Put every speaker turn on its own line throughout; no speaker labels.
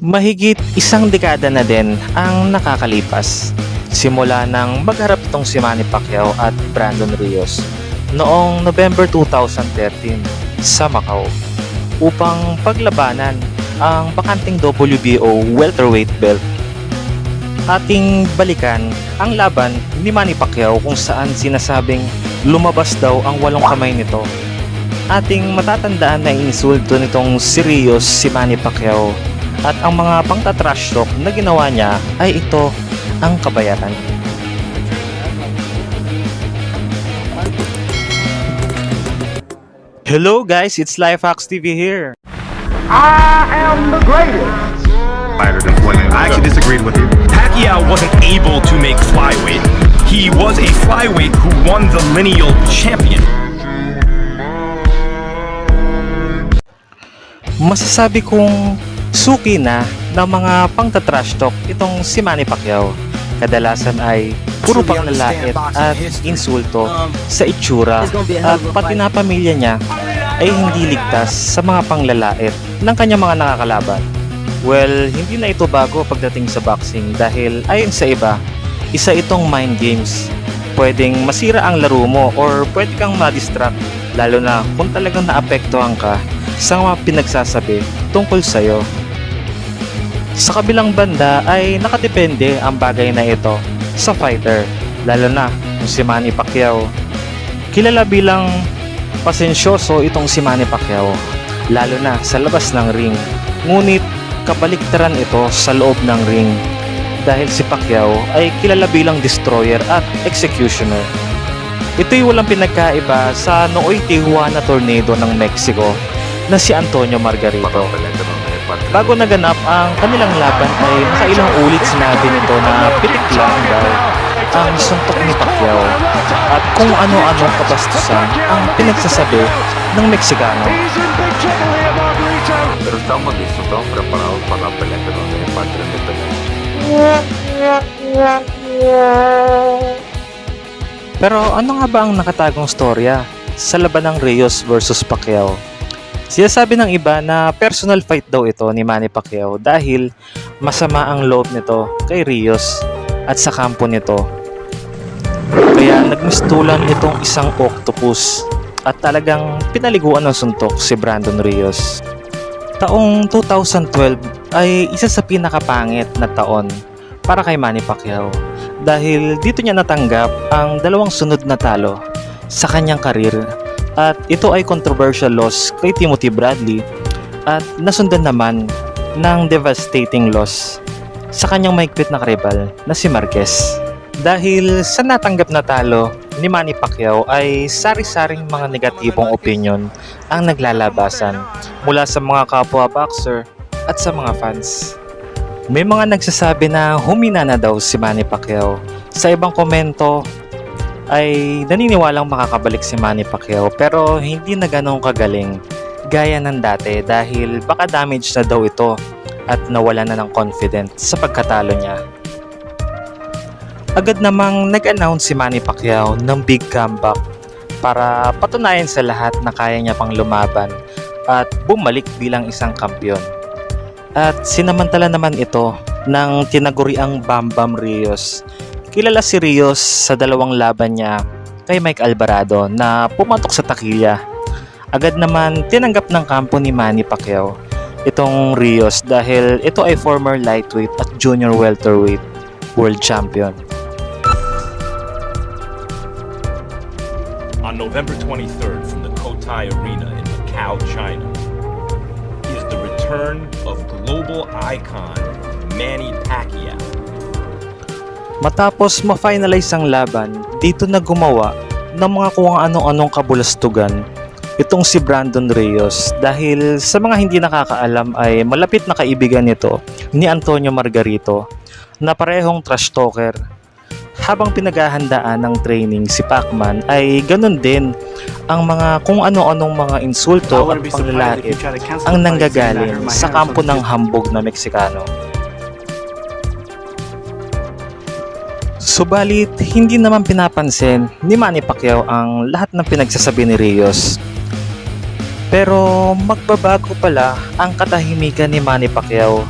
Mahigit isang dekada na din ang nakakalipas simula nang magharap itong si Manny Pacquiao at Brandon Rios noong November 2013 sa Macau upang paglabanan ang bakanting WBO welterweight belt. Ating balikan ang laban ni Manny Pacquiao kung saan sinasabing lumabas daw ang 8 kamay nito. Ating matatandaan na insulto nitong si Rios si Manny Pacquiao at ang mga pangtatrash talk na ginawa niya ay ito ang kabayaran. Hello guys, it's Lifehacks TV here.
I am the greatest.
I actually disagreed with you. Pacquiao wasn't able to make flyweight. He was a flyweight who won the lineal champion.
Masasabi kong suki na ng mga pangtatrash talk itong si Manny Pacquiao. Kadalasan ay puro panglalait at insulto sa itsura at pati na pamilya niya ay hindi ligtas sa mga panglalait ng kanyang mga nakakalaban. Well, hindi na ito bago pagdating sa boxing dahil ayon sa iba, isa itong mind games. Pwedeng masira ang laro mo or pwede kang ma-distract lalo na kung talagang naapektuhan ka sa mga pinagsasabi tungkol sa'yo. Sa kabilang banda ay nakadepende ang bagay na ito sa fighter, lalo na kung si Manny Pacquiao. Kilala bilang pasensyoso itong si Manny Pacquiao, lalo na sa labas ng ring. Ngunit kabaliktaran ito sa loob ng ring dahil si Pacquiao ay kilala bilang destroyer at executioner. Ito'y walang pinagkaiba sa nooy Tijuana Tornado ng Mexico na si Antonio Margarito. Bago naganap ang kanilang laban ay nakailang ulit sinabi nito na pitik lang daw ang suntok ni Pacquiao at kung ano-anong kabastusan ang pinagsasabi ng Meksikano.
Pero estamos listos, estamos preparados para la pelea que nos deje Patria de pelea.
Pero ano nga ba ang nakatagong storya sa laban ng Rios versus Pacquiao? Sinasabi ng iba na personal fight daw ito ni Manny Pacquiao dahil masama ang loob nito kay Rios at sa kampo nito. Kaya nagmistulan nitong isang octopus at talagang pinaliguan ng suntok si Brandon Rios. Taong 2012 ay isa sa pinakapangit na taon para kay Manny Pacquiao dahil dito niya natanggap ang 2 sunod na talo sa kanyang karir. At ito ay controversial loss kay Timothy Bradley at nasundan naman ng devastating loss sa kanyang mahigpit na karibal na si Marquez. Dahil sa natanggap na talo ni Manny Pacquiao ay sari-saring mga negatibong opinion ang naglalabasan mula sa mga kapwa boxer at sa mga fans. May mga nagsasabi na humina na daw si Manny Pacquiao. Sa ibang komento ay naniniwalang makakabalik si Manny Pacquiao pero hindi na ganong kagaling gaya ng dati dahil baka damage na daw ito at nawala na ng confidence sa pagkatalo niya. Agad namang nag-announce si Manny Pacquiao ng big comeback para patunayan sa lahat na kaya niya pang lumaban at bumalik bilang isang kampiyon. At sinamantala naman ito ng tinaguriang Bam Bam Rios. Kilala si Rios sa 2 laban niya kay Mike Alvarado na pumatok sa takilya. Agad naman tinanggap ng kampo ni Manny Pacquiao itong Rios dahil ito ay former lightweight at junior welterweight world champion.
On November 23rd from the Cotai Arena in Macau, China, is the return of global icon Manny Pacquiao.
Matapos ma-finalize ang laban, dito na gumawa ng mga kung ano-anong kabulastugan itong si Brandon Rios dahil sa mga hindi nakakaalam ay malapit na kaibigan nito ni Antonio Margarito na parehong trash talker. Habang pinaghahandaan ng training si Pacman ay ganun din ang mga kung ano-anong mga insulto at panglalait ang nanggagaling sa kampo ng hambog na Meksikano. Subalit, hindi naman pinapansin ni Manny Pacquiao ang lahat ng pinagsasabi ni Rios. Pero magbabago pala ang katahimikan ni Manny Pacquiao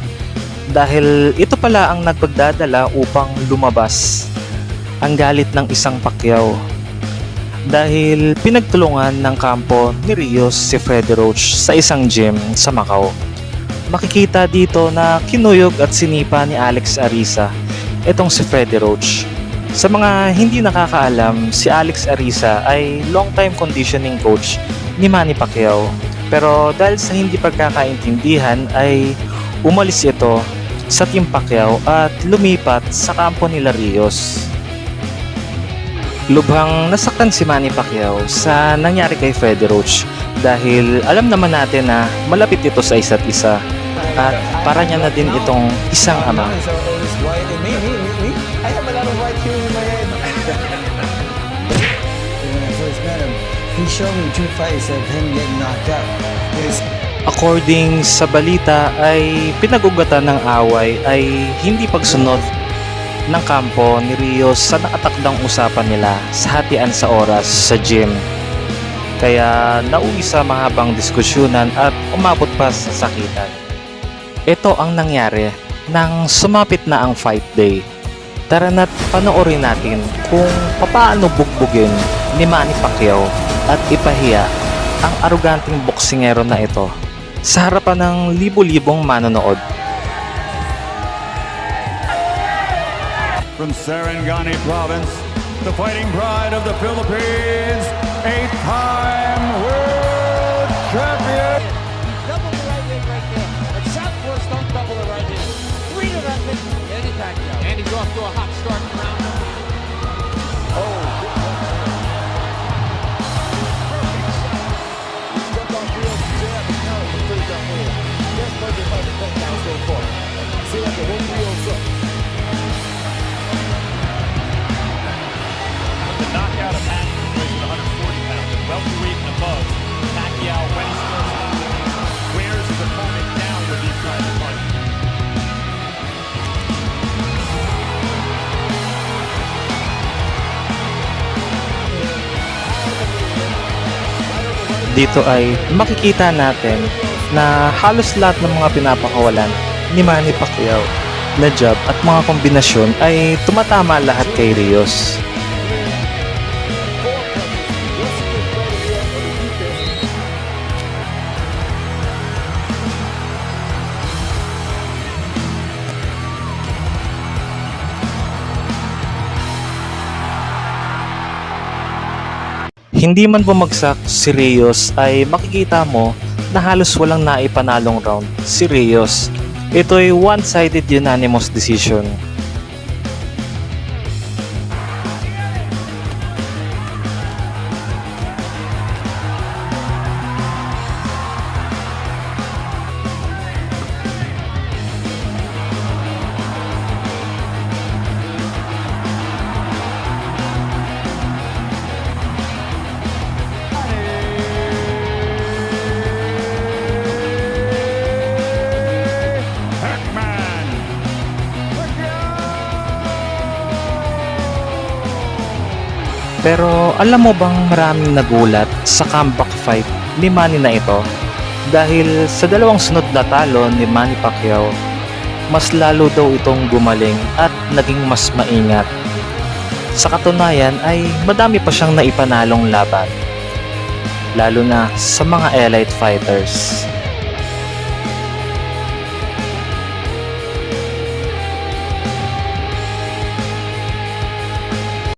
dahil ito pala ang nagpagdadala upang lumabas ang galit ng isang Pacquiao dahil pinagtulungan ng kampo ni Rios si Freddie Roach sa isang gym sa Macau. Makikita dito na kinuyog at sinipa ni Alex Ariza itong si Freddie Roach. Sa mga hindi nakakaalam, si Alex Ariza ay long-time conditioning coach ni Manny Pacquiao. Pero dahil sa hindi pagkakaintindihan ay umalis ito sa Team Pacquiao at lumipat sa kampo nila Rios. Lubhang nasaktan si Manny Pacquiao sa nangyari kay Freddie Roach dahil alam naman natin na malapit ito sa isa't isa at para niya na din itong isang ama.
So it was white and me. I have a lot of white here in my head. When I first met him, he showed me 2 fights of him getting knocked out.
According sa balita ay pinag-ugatan ng away ay hindi pagsunod ng kampo ni Rios sa nakatakdang usapan nila sa hatian sa oras sa gym. Kaya nauwi sa mahabang diskusyonan at umabot pa sa sakitan. Ito ang nangyari nang sumapit na ang fight day. Tara na't panoorin natin kung papaano bugbugin ni Manny Pacquiao at ipahiya ang aruganteng boksingero na ito sa harapan ng libo-libong manonood.
From Sarangani Province, the fighting pride of the Philippines, 8-time world champion.
Double the right leg right there. But Southwest don't double the right leg. 3 to that leg. Manny Pacquiao. And he's off to a hot start in round number. Oh, good punch. Perfect shot. He stepped on Rios' jab and now he plays that move. Best punch if I can take down so far. See that the whole Rios up.
The knockout of Manny weighs 140 pounds and welterweight and above. Pacquiao, when he's first, wears his opponent down with these kinds of punches.
Dito ay makikita natin na halos lahat ng mga pinapakawalan ni Manny Pacquiao na jab at mga kombinasyon ay tumatama lahat kay Rios. Hindi man bumagsak si Rios ay makikita mo na halos walang naipanalong round si Rios. Ito ay one-sided unanimous decision. Pero alam mo bang maraming nagulat sa comeback fight ni Manny na ito? Dahil sa dalawang sunod na talo ni Manny Pacquiao, mas lalo daw itong gumaling at naging mas maingat. Sa katunayan ay madami pa siyang naipanalong laban, lalo na sa mga elite fighters.